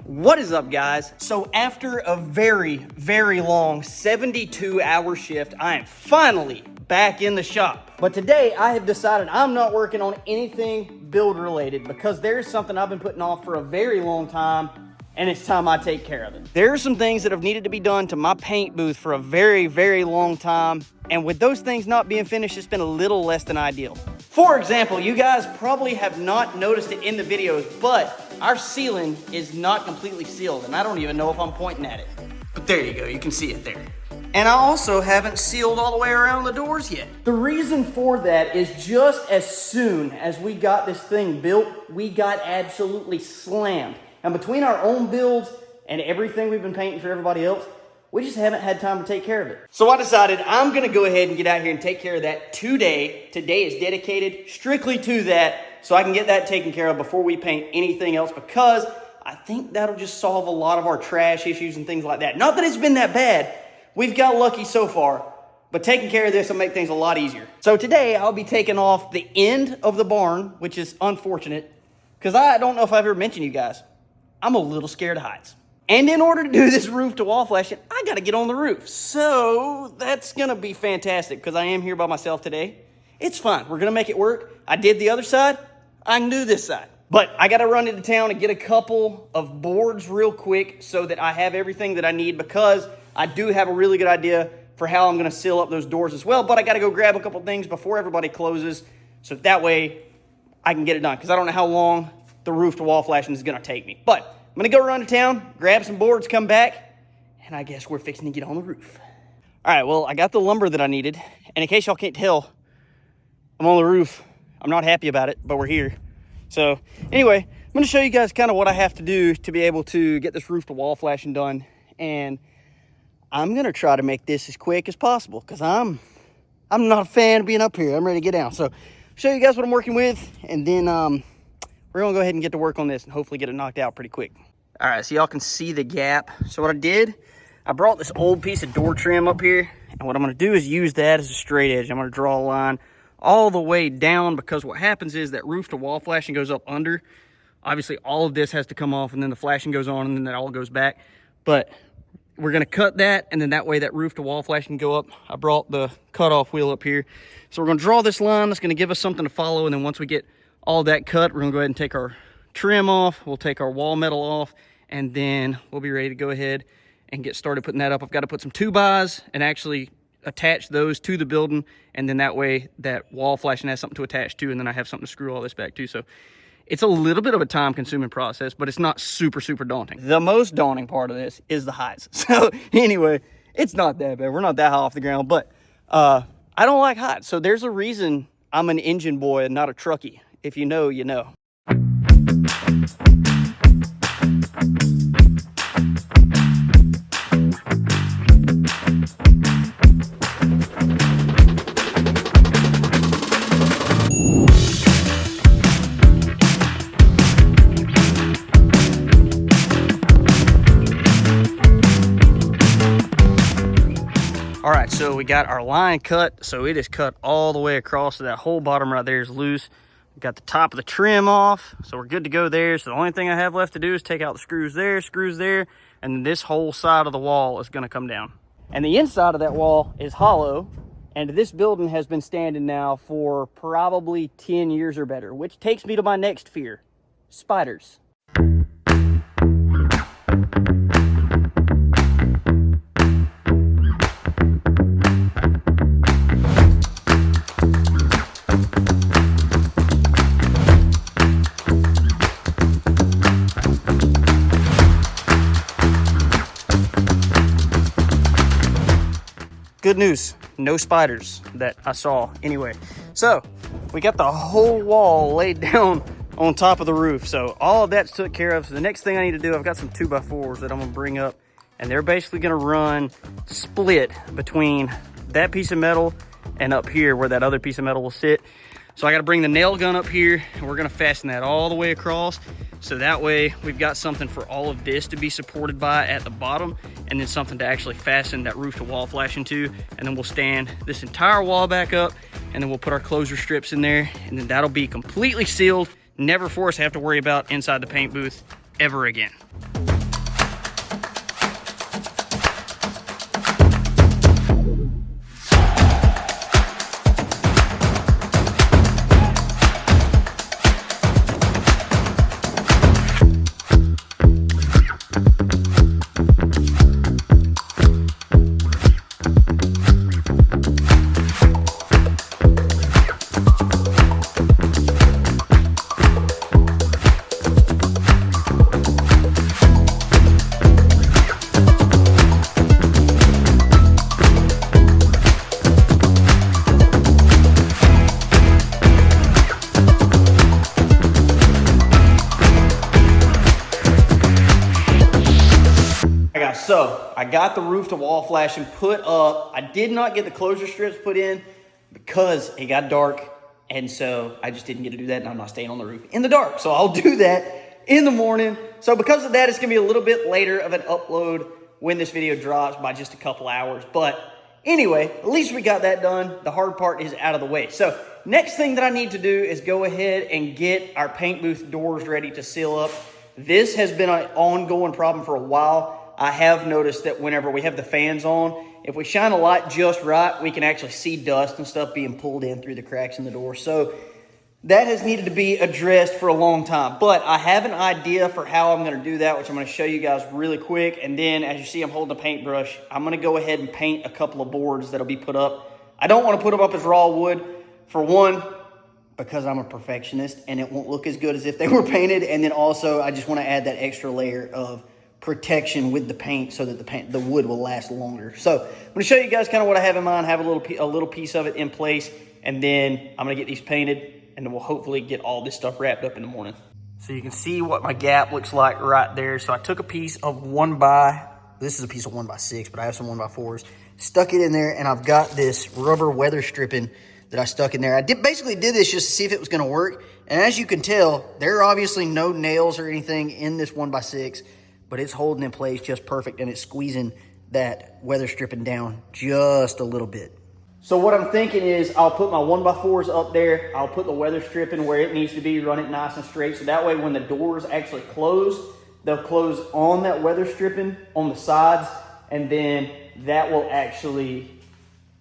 What is up, guys? So after a very long 72-hour shift, I am finally back in the shop. But today I have decided I'm not working on anything build related because there's something I've been putting off for a very long time, and it's time I take care of it. There are some things that have needed to be done to my paint booth for a very long time, and with those things not being finished, it's been a little less than ideal. For example, you guys probably have not noticed it in the videos, but our ceiling is not completely sealed, and I don't even know if I'm pointing at it. But there you go, you can see it there. And I also haven't sealed all the way around the doors yet. The reason for that is just as soon as we got this thing built, we got absolutely slammed. And between our own builds and everything we've been painting for everybody else, we just haven't had time to take care of it. So I decided I'm gonna go ahead and get out here and take care of that today. Today is dedicated strictly to that, so I can get that taken care of before we paint anything else, because I think that'll just solve a lot of our trash issues and things like that. Not that it's been that bad. We've got lucky so far, but taking care of this will make things a lot easier. So today I'll be taking off the end of the barn, which is unfortunate, because I don't know if I've ever mentioned you guys, I'm a little scared of heights. And in order to do this roof to wall flashing, I gotta get on the roof. So that's gonna be fantastic because I am here by myself today. It's fine, we're gonna make it work. I did the other side, I can do this side. But I gotta run into town and get a couple of boards real quick so that I have everything that I need, because I do have a really good idea for how I'm gonna seal up those doors as well. But I gotta go grab a couple things before everybody closes, so that way I can get it done, because I don't know how long the roof to wall flashing is gonna take me. But I'm gonna go run to town, grab some boards, come back, and I guess we're fixing to get on the roof. All right, well, I got the lumber that I needed, and in case y'all can't tell, I'm on the roof. I'm not happy about it, but we're here. So anyway, I'm gonna show you guys kind of what I have to do to be able to get this roof to wall flashing done, and I'm gonna try to make this as quick as possible, because I'm not a fan of being up here. I'm ready to get down. So show you guys what I'm working with, and then we're gonna go ahead and get to work on this and hopefully get it knocked out pretty quick. All right, so y'all can see the gap. So what I did, I brought this old piece of door trim up here, and what I'm gonna do is use that as a straight edge. I'm gonna draw a line all the way down, because what happens is that roof to wall flashing goes up under. Obviously all of this has to come off, and then the flashing goes on, and then that all goes back. But we're gonna cut that, and then that way that roof to wall flashing can go up. I brought the cutoff wheel up here. So we're gonna draw this line that's gonna give us something to follow, and then once we get all that cut, we're gonna go ahead and take our trim off, we'll take our wall metal off, and then we'll be ready to go ahead and get started putting that up. I've got to put some 2x and actually attach those to the building, and then that way that wall flashing has something to attach to, and then I have something to screw all this back to. So it's a little bit of a time consuming process, but it's not super daunting. The most daunting part of this is the heights. So anyway, it's not that bad. We're not that high off the ground, but I don't like heights. So there's a reason I'm an engine boy and not a truckie. If you know, you know. All right, so we got our line cut. So it is cut all the way across, so that whole bottom right there is loose. Got the top of the trim off, so we're good to go there. So the only thing I have left to do is take out the screws there, and this whole side of the wall is gonna come down. And the inside of that wall is hollow, and this building has been standing now for probably 10 years or better, which takes me to my next fear: spiders. Good news, no spiders that I saw anyway. So we got the whole wall laid down on top of the roof. So all of that's took care of. So the next thing I need to do, I've got some 2x4s that I'm gonna bring up, and they're basically gonna run split between that piece of metal and up here where that other piece of metal will sit. So I gotta bring the nail gun up here, and we're gonna fasten that all the way across. So that way we've got something for all of this to be supported by at the bottom, and then something to actually fasten that roof to wall flashing to. And then we'll stand this entire wall back up, and then we'll put our closure strips in there, and then that'll be completely sealed, never for us to have to worry about inside the paint booth ever again. guys, so I got the roof to wall flashing put up. I did not get the closure strips put in because it got dark, and so I just didn't get to do that, and I'm not staying on the roof in the dark. So I'll do that in the morning. So because of that, it's gonna be a little bit later of an upload when this video drops by just a couple hours. But anyway, at least we got that done. The hard part is out of the way. So next thing that I need to do is go ahead and get our paint booth doors ready to seal up. This has been an ongoing problem for a while. I have noticed that whenever we have the fans on, if we shine a light just right, we can actually see dust and stuff being pulled in through the cracks in the door. So that has needed to be addressed for a long time. But I have an idea for how I'm going to do that, which I'm going to show you guys really quick. And then, as you see, I'm holding a paintbrush. I'm going to go ahead and paint a couple of boards that'll be put up. I don't want to put them up as raw wood. For one, because I'm a perfectionist and it won't look as good as if they were painted. And then also, I just want to add that extra layer of protection with the paint so that the wood will last longer. So I'm going to show you guys kind of what I have in mind, have a little piece of it in place, and then I'm going to get these painted, and then we'll hopefully get all this stuff wrapped up in the morning. So you can see what my gap looks like right there. So I took a piece of this is a piece of 1x6, but I have some 1x4s, stuck it in there, and I've got this rubber weather stripping that I stuck in there. I basically did this just to see if it was going to work. And as you can tell, there are obviously no nails or anything in this 1x6, but it's holding in place just perfect, and it's squeezing that weather stripping down just a little bit. So what I'm thinking is I'll put my 1x4s up there. I'll put the weather stripping where it needs to be, run it nice and straight. So that way when the doors actually close, they'll close on that weather stripping on the sides, and then that will actually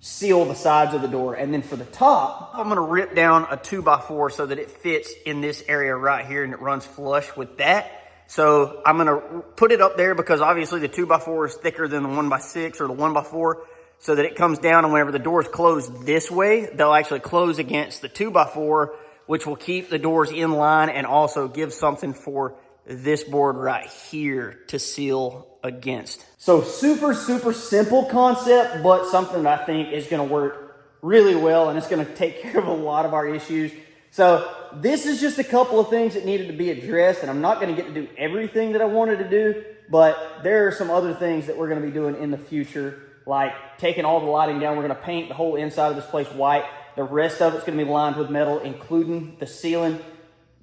seal the sides of the door. And then for the top, I'm gonna rip down a 2x4 so that it fits in this area right here and it runs flush with that. So I'm gonna put it up there because obviously the 2x4 is thicker than the 1x6 or the 1x4, so that it comes down, and whenever the doors close this way, they'll actually close against the 2x4, which will keep the doors in line and also give something for this board right here to seal against. So super simple concept, but something that I think is gonna work really well, and it's gonna take care of a lot of our issues. So this is just a couple of things that needed to be addressed, and I'm not gonna get to do everything that I wanted to do, but there are some other things that we're gonna be doing in the future, like taking all the lighting down. We're gonna paint the whole inside of this place white. The rest of it's gonna be lined with metal, including the ceiling.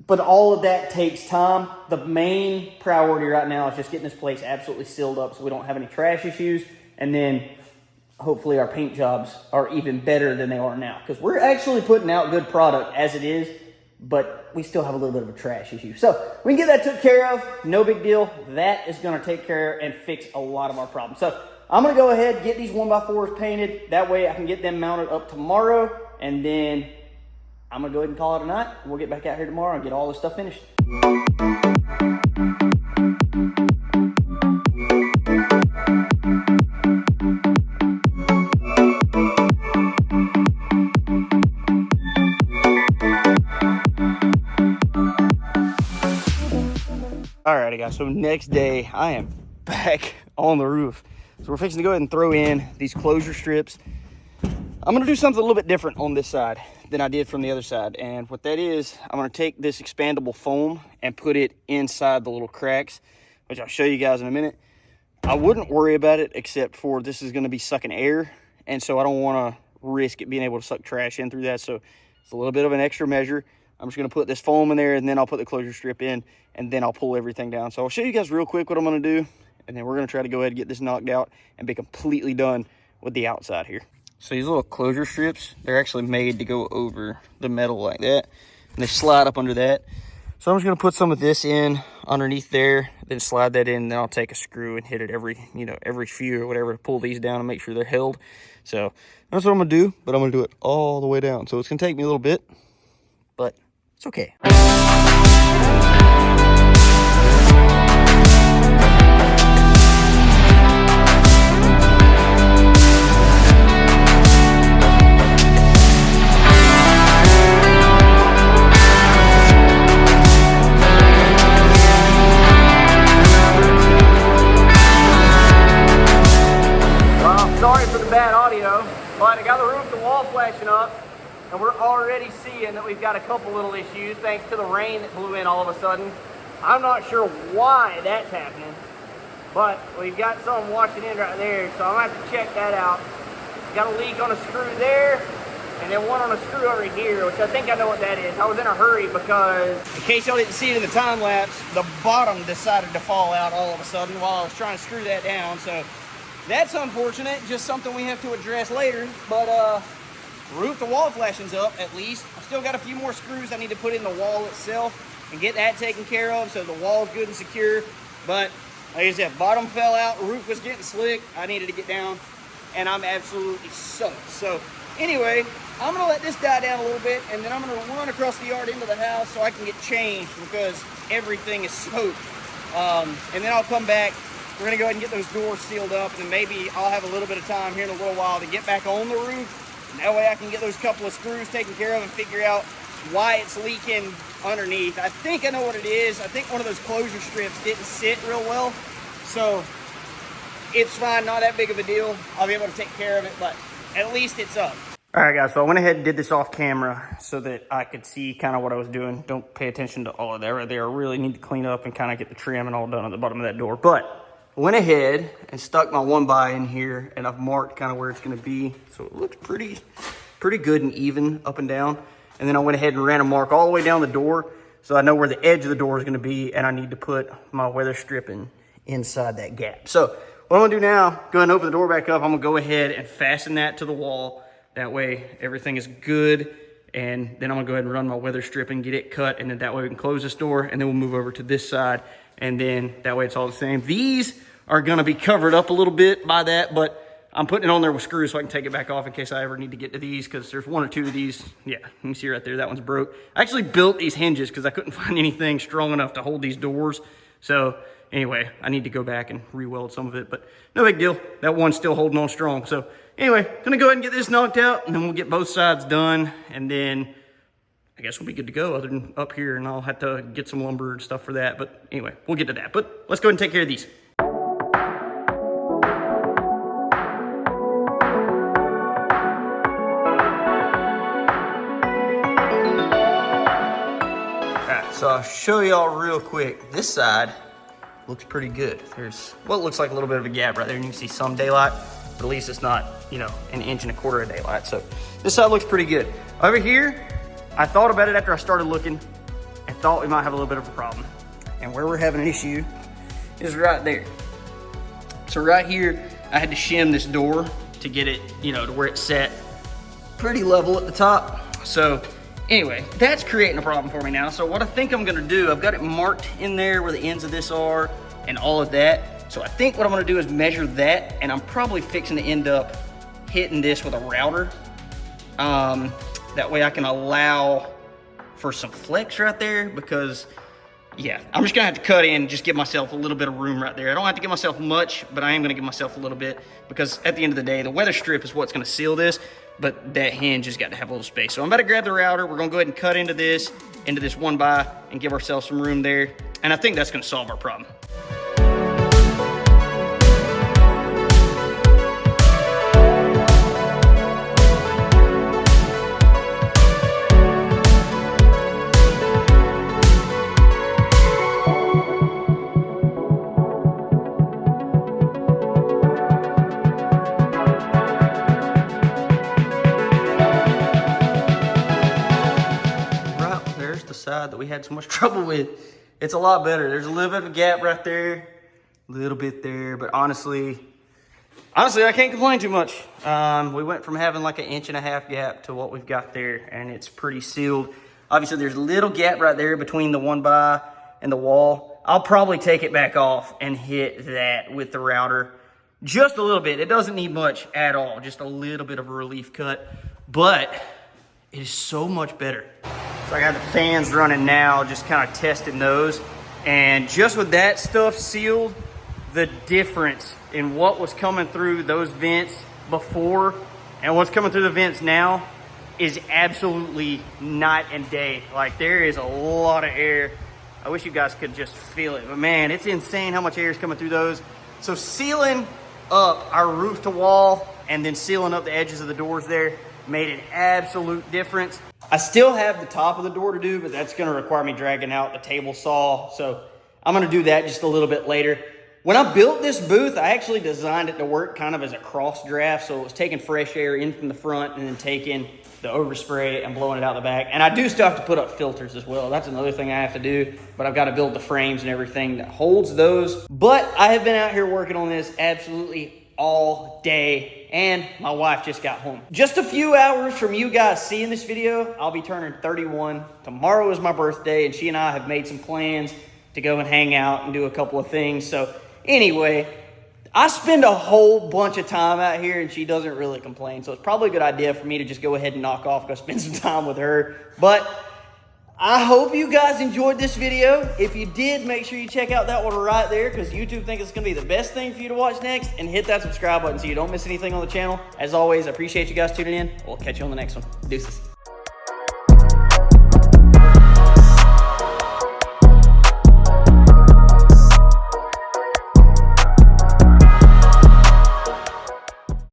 But all of that takes time. The main priority right now is just getting this place absolutely sealed up so we don't have any trash issues. And then hopefully our paint jobs are even better than they are now, because we're actually putting out good product as it is, but we still have a little bit of a trash issue. So we can get that took care of. No big deal. That is going to take care and fix a lot of our problems. So I'm going to go ahead, get these 1x4s painted. That way I can get them mounted up tomorrow, and then I'm gonna go ahead and call it a night. We'll get back out here tomorrow and get all this stuff finished. Alrighty guys, so next day I am back on the roof. So we're fixing to go ahead and throw in these closure strips. I'm gonna do something a little bit different on this side than I did from the other side. And what that is, I'm gonna take this expandable foam and put it inside the little cracks, which I'll show you guys in a minute. I wouldn't worry about it, except for this is gonna be sucking air. And so I don't wanna risk it being able to suck trash in through that. So it's a little bit of an extra measure. I'm just gonna put this foam in there, and then I'll put the closure strip in, and then I'll pull everything down. So I'll show you guys real quick what I'm gonna do, and then we're gonna try to go ahead and get this knocked out and be completely done with the outside here. So these little closure strips, they're actually made to go over the metal like that, and they slide up under that. So I'm just gonna put some of this in underneath there, then slide that in, and then I'll take a screw and hit it every few or whatever to pull these down and make sure they're held. So that's what I'm gonna do, but I'm gonna do it all the way down. So it's gonna take me a little bit, but it's okay. Sorry for the bad audio, but I got the roof to wall flashing up, and we're already seeing that we've got a couple little issues thanks to the rain that blew in all of a sudden. I'm not sure why that's happening, But we've got some washing in right there, so I'm gonna have to check that out. Got a leak on a screw there, and then one on a screw over here, which I think I know what that is. I was in a hurry because, in case y'all didn't see it in the time lapse, the bottom decided to fall out all of a sudden while I was trying to screw that down. So that's unfortunate, just something we have to address later. But roof to wall flashing's up at least. I still got a few more screws I need to put in the wall itself and get that taken care of so the wall's good and secure. But like I said, bottom fell out, roof was getting slick. I needed to get down, and I'm absolutely soaked. So anyway, I'm gonna let this die down a little bit, and then I'm gonna run across the yard into the house so I can get changed because everything is soaked. And then I'll come back. We're gonna go ahead and get those doors sealed up, and then maybe I'll have a little bit of time here in a little while to get back on the roof. And that way I can get those couple of screws taken care of and figure out why it's leaking underneath. I think I know what it is. I think one of those closure strips didn't sit real well. So it's fine, not that big of a deal. I'll be able to take care of it, but at least it's up. All right, guys, so I went ahead and did this off camera so that I could see kind of what I was doing. Don't pay attention to all of that right there. I really need to clean up and kind of get the trim and all done at the bottom of that door. But I went ahead and stuck my 1x in here, and I've marked kind of where it's gonna be. So it looks pretty good and even up and down. And then I went ahead and ran a mark all the way down the door so I know where the edge of the door is gonna be, and I need to put my weather stripping inside that gap. So what I'm gonna do now, go ahead and open the door back up. I'm gonna go ahead and fasten that to the wall. That way everything is good. And then I'm gonna go ahead and run my weather strip and get it cut. And then that way we can close this door, and then we'll move over to this side. And then that way it's all the same. These are gonna be covered up a little bit by that, but I'm putting it on there with screws so I can take it back off in case I ever need to get to these, because there's one or two of these. Yeah, you can see right there, that one's broke. I actually built these hinges because I couldn't find anything strong enough to hold these doors. So anyway, I need to go back and re-weld some of it, but no big deal. That one's still holding on strong. So anyway, gonna go ahead and get this knocked out, and then we'll get both sides done, and then I guess we'll be good to go other than up here, and I'll have to get some lumber and stuff for that. But anyway, we'll get to that. But let's go ahead and take care of these. So I'll show y'all real quick. This side looks pretty good. There's what looks like a little bit of a gap right there, and you can see some daylight, but at least it's not, you know, 1.25 inches of daylight. So this side looks pretty good. Over here, I thought about it after I started looking and thought we might have a little bit of a problem. And where we're having an issue is right there. So right here, I had to shim this door to get it, you know, to where it's set pretty level at the top. So anyway, that's creating a problem for me now. So what I think I'm gonna do, I've got it marked in there where the ends of this are and all of that. So I think what I'm gonna do is measure that, and I'm probably fixing to end up hitting this with a router. That way I can allow for some flex right there, because yeah, I'm just gonna have to cut in and just give myself a little bit of room right there. I don't have to give myself much, but I am gonna give myself a little bit, because at the end of the day, the weather strip is what's gonna seal this, but that hinge has got to have a little space. So I'm about to grab the router. We're gonna go ahead and cut into this 1x and give ourselves some room there. And I think that's gonna solve our problem. Side that we had so much trouble with. It's a lot better. There's a little bit of a gap right there, a little bit there, but honestly I can't complain too much. We went from having like 1.5 inch gap to what we've got there, and it's pretty sealed. Obviously there's a little gap right there between the 1x and the wall. I'll probably take it back off and hit that with the router just a little bit. It doesn't need much at all, just a little bit of a relief cut, but it is so much better. So I got the fans running now, just kind of testing those. And just with that stuff sealed, the difference in what was coming through those vents before and what's coming through the vents now is absolutely night and day. Like, there is a lot of air. I wish you guys could just feel it, but man, it's insane how much air is coming through those. So sealing up our roof to wall and then sealing up the edges of the doors there made an absolute difference. I still have the top of the door to do, but that's gonna require me dragging out the table saw. So I'm gonna do that just a little bit later. When I built this booth, I actually designed it to work kind of as a cross draft. So it was taking fresh air in from the front and then taking the overspray and blowing it out the back. And I do still have to put up filters as well. That's another thing I have to do, but I've got to build the frames and everything that holds those. But I have been out here working on this absolutely all day, and my wife just got home. Just a few hours from you guys seeing this video, I'll be turning 31. Tomorrow is my birthday, and she and I have made some plans to go and hang out and do a couple of things. So anyway, I spend a whole bunch of time out here and she doesn't really complain. So it's probably a good idea for me to just go ahead and knock off, go spend some time with her. But I hope you guys enjoyed this video. If you did, make sure you check out that one right there, because YouTube thinks it's going to be the best thing for you to watch next. And hit that subscribe button so you don't miss anything on the channel. As always, I appreciate you guys tuning in. We'll catch you on the next one. Deuces.